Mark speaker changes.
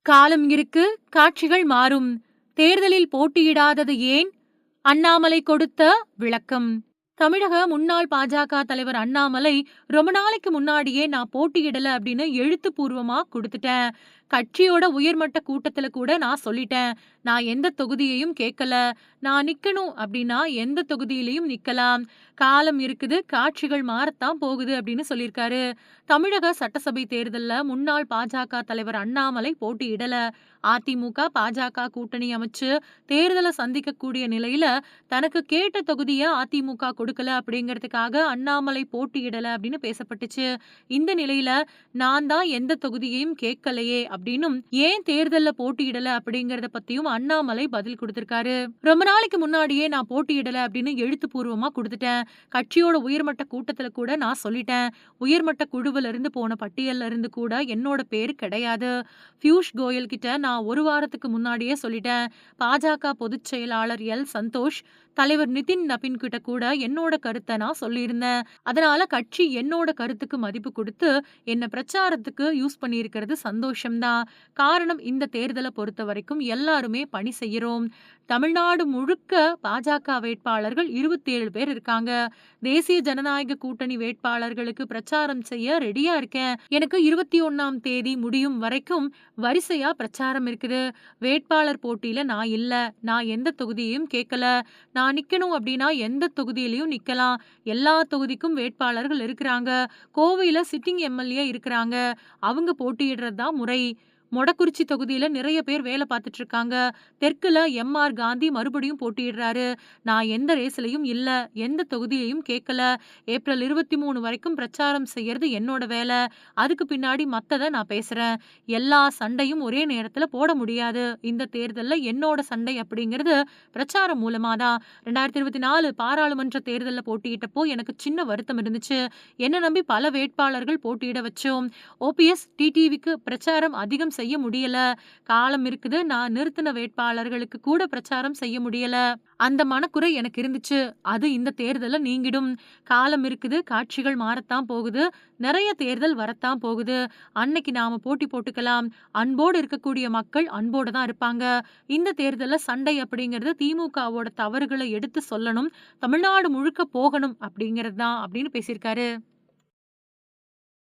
Speaker 1: காலம் இருக்கு, காட்சிகள் மாறும். தேர்தலில் போட்டியிடாதது ஏன்? அண்ணாமலை கொடுத்த விளக்கம். தமிழக முன்னாள் பாஜக தலைவர் அண்ணாமலை ரொம்ப நாளைக்கு முன்னாடியே நான் போட்டியிடல அப்படின்னு எழுத்துப்பூர்வமா குடுத்துட்டேன். கட்சியோட உயர்மட்ட கூட்டத்துல கூட நான் சொல்லிட்டேன். நான் எந்த தொகுதியையும் கேட்கல. நான் நிக்கணும் அப்படின்னா எந்த தொகுதியிலயும் நிக்கலாம். காலம் இருக்குது, காட்சிகள் மாறத்தான் போகுது அப்படின்னு சொல்லியிருக்காரு. தமிழக சட்டசபை தேர்தல்ல முன்னாள் பாஜக தலைவர் அண்ணாமலை போட்டியிடல. அதிமுக, பாஜக கூட்டணி அமைச்சு தேர்தலை சந்திக்கக்கூடிய நிலையில தனக்கு கேட்ட தொகுதிய அதிமுக கொடுக்கல அப்படிங்கிறதுக்காக அண்ணாமலை போட்டியிடல அப்படின்னு பேசப்பட்டுச்சு. இந்த நிலையில நான் தான் எந்த தொகுதியையும் கேட்கலையே அப்படின்னும், ஏன் தேர்தல்ல போட்டியிடல அப்படிங்கறத பத்தியும் அண்ணாமலை பதில் கொடுத்திருக்காரு. ரொம்ப நாளைக்கு முன்னாடியே நான் போட்டியிடல அப்படின்னு எழுத்துப்பூர்வமா கொடுத்துட்டேன். கட்சியோட உயர்மட்ட கூட்டத்துல கூட நான் சொல்லிட்டேன். உயர்மட்ட குழுவில இருந்து போன பட்டியல்ல இருந்து கூட என்னோட பேரு கிடையாது. பியூஷ் கோயல் கிட்ட நான் ஒரு வாரத்துக்கு முன்னாடியே சொல்லிட்டேன். பாஜக பொதுச் செயலாளர் எல் சந்தோஷ், தலைவர் நிதின் நபின் கிட்ட கூட என்னோட கருத்தை நான் சொல்லியிருந்தேன். அதனால கட்சி என்னோட கருத்துக்கு மதிப்பு கொடுத்து என்ன பிரச்சாரத்துக்கு யூஸ் பண்ணியிருக்கிறது சந்தோஷம்தான். காரணம், இந்த தேர்தலை பொறுத்த வரைக்கும் எல்லாருமே பணி செய்யறோம். தமிழ்நாடு முழுக்க பாஜக வேட்பாளர்கள் 27 பேர் இருக்காங்க. தேசிய ஜனநாயக கூட்டணி வேட்பாளர்களுக்கு பிரச்சாரம் செய்ய ரெடியா இருக்கேன். எனக்கு 21ஆம் தேதி முடியும் வரைக்கும் வரிசையா பிரச்சாரம் இருக்குது. வேட்பாளர் போட்டியில நான் இல்ல. நான் எந்த தொகுதியையும் கேட்கல. நான் நிக்கணும் அப்படின்னா எந்த தொகுதியிலயும் நிக்கலாம். எல்லா தொகுதிக்கும் வேட்பாளர்கள் இருக்கிறாங்க. கோவையில சிட்டிங் எம்எல்ஏ இருக்கிறாங்க. அவங்க போட்டியிடுறது தான் முறை. மொடக்குறிச்சி தொகுதியில நிறைய பேர் வேலை பார்த்துட்டு இருக்காங்க. தெற்குல எம்.ஆர். காந்தி மறுபடியும் போட்டியிடுறாரு. நான் எந்த ரேஸ்லயும் இல்ல. எந்த தொகுதியையும் கேட்கல. ஏப்ரல் 23 வரைக்கும் பிரச்சாரம் செய்யறது என்னோட வேலை. அதுக்கு பின்னாடி மத்தத நான் பேசுறேன். எல்லா சண்டையும் ஒரே நேரத்துல போட முடியாது. இந்த தேர்தல்ல என்னோட சண்டை அப்படிங்கிறது பிரச்சாரம் மூலமா தான். 2024 பாராளுமன்ற தேர்தல்ல போட்டியிட்டப்போ எனக்கு சின்ன வருத்தம் இருந்துச்சு. என்ன நம்பி பல வேட்பாளர்கள் போட்டியிட வச்சோம். ஓபிஎஸ், டிடிவிக்கு பிரச்சாரம் அதிகம் செய்ய முடியல. காலம் இருக்குது, நான் நிறுத்தின வேட்பாளர்களுக்கு கூட பிரச்சாரம் செய்ய முடியல. அந்த மனக்குறை எனக்கு இருந்துச்சு. அது இந்த தேர்தல்ல நீங்கிடும். காலம் இருக்குது, காட்சிகள் மாறத்தான் போகுது. நிறைய தேர்தல் வரத்தான் போகுது. அன்னைக்கு நாம போட்டி போட்டுக்கலாம். அன்போடு இருக்கக்கூடிய மக்கள் அன்போட தான் இருப்பாங்க. இந்த தேர்தல்ல சண்டை அப்படிங்கிறது திமுகவோட தவறுகளை எடுத்து சொல்லணும். தமிழ்நாடு முழுக்க போகணும் அப்படிங்கிறது தான் அப்படின்னு பேசியிருக்காரு.